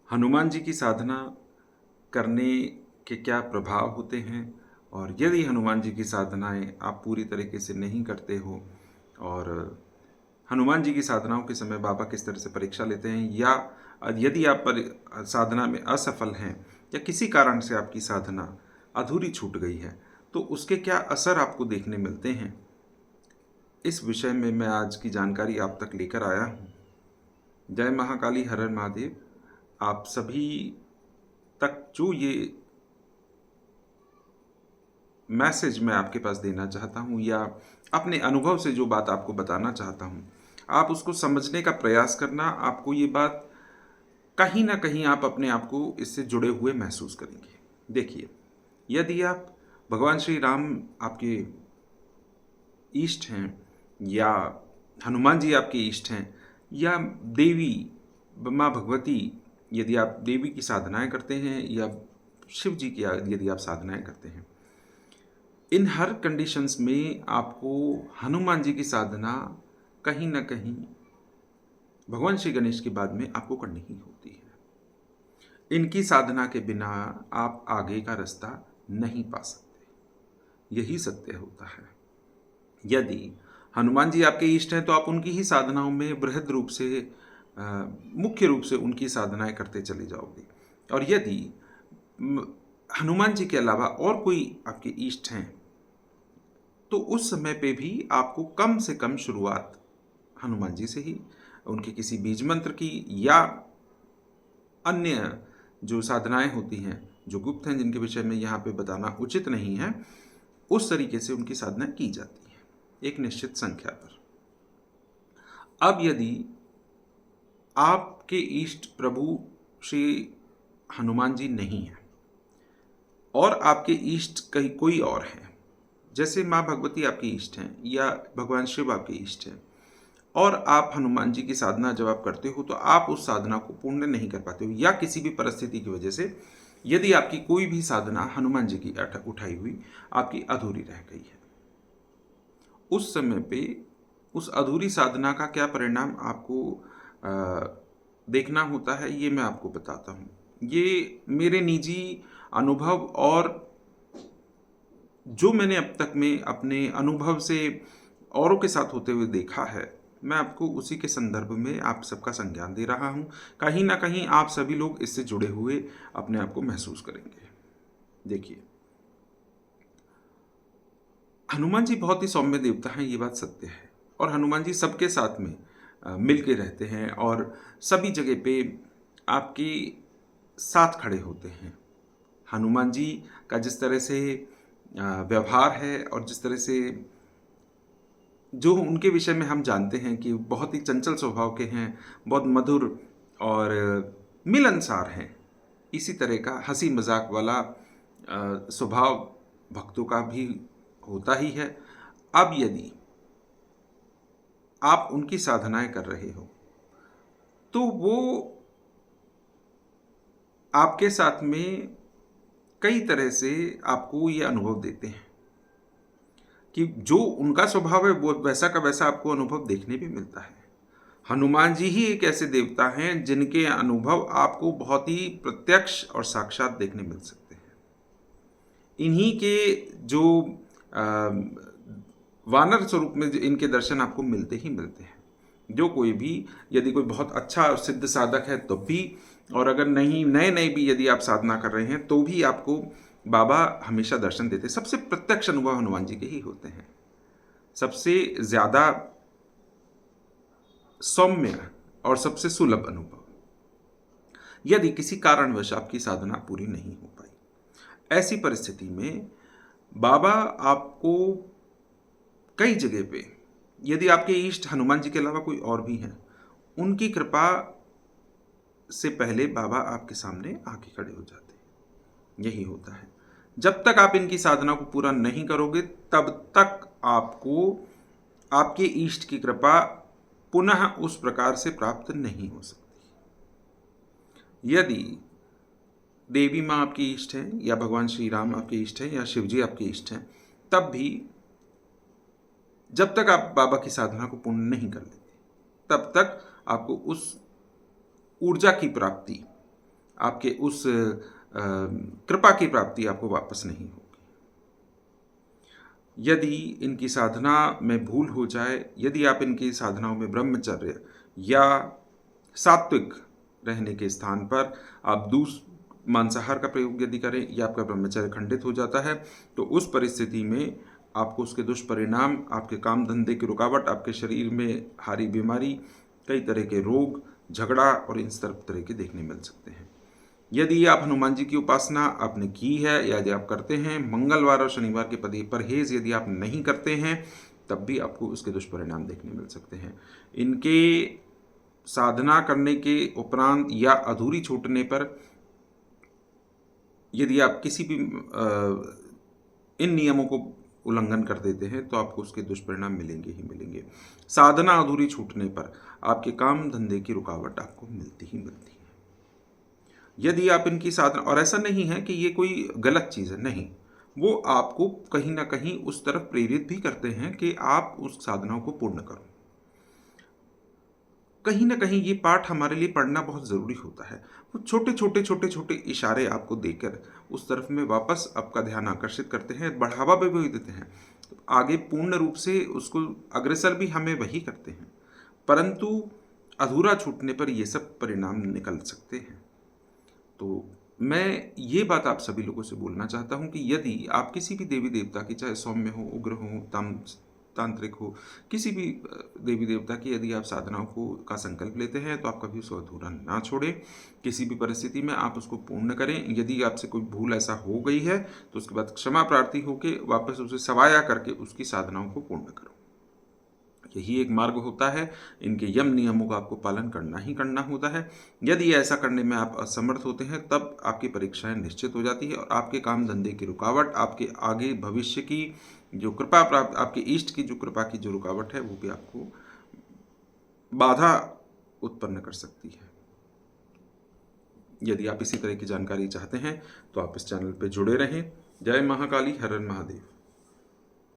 हनुमान जी की साधना करने के क्या प्रभाव होते हैं, और यदि हनुमान जी की साधनाएं आप पूरी तरीके से नहीं करते हो, और हनुमान जी की साधनाओं के समय बाबा किस तरह से परीक्षा लेते हैं, या यदि आप साधना में असफल हैं या किसी कारण से आपकी साधना अधूरी छूट गई है, तो उसके क्या असर आपको देखने मिलते हैं, इस विषय में मैं आज की जानकारी आप तक लेकर आया हूँ। जय महाकाली, हर हर महादेव। आप सभी तक जो ये मैसेज मैं आपके पास देना चाहता हूँ, या अपने अनुभव से जो बात आपको बताना चाहता हूँ, आप उसको समझने का प्रयास करना। आपको ये बात कहीं ना कहीं आप अपने आप को इससे जुड़े हुए महसूस करेंगे। देखिए, यदि आप भगवान श्री राम आपके इष्ट हैं, या हनुमान जी आपके इष्ट हैं, या देवी माँ भगवती, यदि आप देवी की साधनाएं करते हैं, या शिव जी की यदि आप साधनाएं करते हैं, इन हर कंडीशंस में आपको हनुमान जी की साधना कहीं ना कहीं भगवान श्री गणेश के बाद में आपको करनी ही होती है। इनकी साधना के बिना आप आगे का रास्ता नहीं पा सकते, यही सत्य होता है। यदि हनुमान जी आपके इष्ट हैं तो आप उनकी ही साधनाओं में बृहद रूप से मुख्य रूप से उनकी साधनाएं करते चले जाओगे। और यदि हनुमान जी के अलावा और कोई आपके इष्ट हैं, तो उस समय पे भी आपको कम से कम शुरुआत हनुमान जी से ही, उनके किसी बीज मंत्र की, या अन्य जो साधनाएं होती हैं जो गुप्त हैं, जिनके विषय में यहाँ पे बताना उचित नहीं है, उस तरीके से उनकी साधनाएं की जाती हैं एक निश्चित संख्या पर। अब यदि आपके इष्ट प्रभु श्री हनुमान जी नहीं है, और आपके इष्ट कहीं कोई और है, जैसे माँ भगवती आपकी इष्ट हैं, या भगवान शिव आपके इष्ट हैं, और आप हनुमान जी की साधना जब आप करते हो तो आप उस साधना को पूर्ण नहीं कर पाते हो, या किसी भी परिस्थिति की वजह से यदि आपकी कोई भी साधना हनुमान जी की उठाई हुई आपकी अधूरी रह गई है, उस समय पे उस अधूरी साधना का क्या परिणाम आपको देखना होता है, ये मैं आपको बताता हूँ। ये मेरे निजी अनुभव, और जो मैंने अब तक में अपने अनुभव से औरों के साथ होते हुए देखा है, मैं आपको उसी के संदर्भ में आप सबका संज्ञान दे रहा हूँ। कहीं ना कहीं आप सभी लोग इससे जुड़े हुए अपने आप को महसूस करेंगे। देखिए, हनुमान जी बहुत ही सौम्य देवता हैं, ये बात सत्य है, और हनुमान जी सबके साथ में मिल के रहते हैं, और सभी जगह पे आपके साथ खड़े होते हैं। हनुमान जी का जिस तरह से व्यवहार है, और जिस तरह से जो उनके विषय में हम जानते हैं कि बहुत ही चंचल स्वभाव के हैं, बहुत मधुर और मिलनसार हैं, इसी तरह का हंसी मजाक वाला स्वभाव भक्तों का भी होता ही है। अब यदि आप उनकी साधनाएं कर रहे हो, तो वो आपके साथ में कई तरह से आपको ये अनुभव देते हैं कि जो उनका स्वभाव है वो वैसा का वैसा आपको अनुभव देखने भी मिलता है। हनुमान जी ही एक ऐसे देवता हैं जिनके अनुभव आपको बहुत ही प्रत्यक्ष और साक्षात देखने मिल सकते हैं। इन्हीं के जो वानर स्वरूप में इनके दर्शन आपको मिलते ही मिलते हैं। जो कोई भी, यदि कोई बहुत अच्छा और सिद्ध साधक है तो भी, और अगर नहीं नए नए भी यदि आप साधना कर रहे हैं तो भी आपको बाबा हमेशा दर्शन देते हैं। सबसे प्रत्यक्ष अनुभव हनुमान जी के ही होते हैं, सबसे ज़्यादा सौम्य और सबसे सुलभ अनुभव। यदि किसी कारणवश आपकी साधना पूरी नहीं हो पाई, ऐसी परिस्थिति में बाबा आपको कई जगह पे, यदि आपके इष्ट हनुमान जी के अलावा कोई और भी हैं, उनकी कृपा से पहले बाबा आपके सामने आके खड़े हो जाते हैं। यही होता है। जब तक आप इनकी साधना को पूरा नहीं करोगे, तब तक आपको आपके इष्ट की कृपा पुनः उस प्रकार से प्राप्त नहीं हो सकती। यदि देवी माँ आपकी इष्ट है, या भगवान श्री राम आपके इष्ट है, या शिव जी आपके इष्ट हैं, तब भी जब तक आप बाबा की साधना को पूर्ण नहीं कर लेते, तब तक आपको उस ऊर्जा की प्राप्ति आपके उस कृपा की प्राप्ति आपको वापस नहीं होगी। यदि इनकी साधना में भूल हो जाए, यदि आप इनकी साधनाओं में ब्रह्मचर्य या सात्विक रहने के स्थान पर आप मांसाहार का प्रयोग यदि करें या आपका ब्रह्मचर्य खंडित हो जाता है, तो उस परिस्थिति में आपको उसके दुष्परिणाम, आपके काम धंधे की रुकावट, आपके शरीर में भारी बीमारी, कई तरह के रोग, झगड़ा और इन सब तरह के देखने मिल सकते हैं। यदि आप हनुमान जी की उपासना आपने की है या यदि आप करते हैं, मंगलवार और शनिवार के परहेज यदि आप नहीं करते हैं, तब भी आपको उसके दुष्परिणाम देखने मिल सकते हैं। इनके साधना करने के उपरांत या अधूरी छूटने पर यदि आप किसी भी इन नियमों को उल्लंघन कर देते हैं, तो आपको उसके दुष्परिणाम मिलेंगे ही मिलेंगे। साधना अधूरी छूटने पर आपके काम धंधे की रुकावट आपको मिलती ही मिलती है। यदि आप इनकी साधना, और ऐसा नहीं है कि ये कोई गलत चीज़ है, नहीं, वो आपको कहीं ना कहीं उस तरफ प्रेरित भी करते हैं कि आप उस साधनाओं को पूर्ण करो। कहीं ना कहीं ये पाठ हमारे लिए पढ़ना बहुत ज़रूरी होता है। वो छोटे छोटे इशारे आपको देकर उस तरफ में वापस आपका ध्यान आकर्षित करते हैं, बढ़ावा भी देते हैं। तो आगे पूर्ण रूप से उसको अग्रसर भी हमें वही करते हैं, परंतु अधूरा छूटने पर ये सब परिणाम निकल सकते हैं। तो मैं ये बात आप सभी लोगों से बोलना चाहता हूँ कि यदि आप किसी भी देवी देवता की, चाहे सौम्य हो, उग्र हो, तांत्रिक हो, किसी भी देवी देवता की यदि आप साधनाओं का संकल्प लेते हैं, तो आप कभी उसको अधूरा ना छोड़ें। किसी भी परिस्थिति में आप उसको पूर्ण करें। यदि आपसे कोई भूल ऐसा हो गई है, तो उसके बाद क्षमा प्रार्थी होकर वापस उसे सवाया करके उसकी साधनाओं को पूर्ण करो। यही एक मार्ग होता है। इनके यम नियमों का आपको पालन करना ही करना होता है। यदि ऐसा करने में आप असमर्थ होते हैं, तब आपकी परीक्षाएं निश्चित हो जाती है और आपके काम धंधे की रुकावट, आपके आगे भविष्य की जो कृपा प्राप्त, आपके इष्ट की जो कृपा की जो रुकावट है, वो भी आपको बाधा उत्पन्न कर सकती है। यदि आप इसी तरह की जानकारी चाहते हैं, तो आप इस चैनल पर जुड़े रहें। जय महाकाली, हर हर महादेव।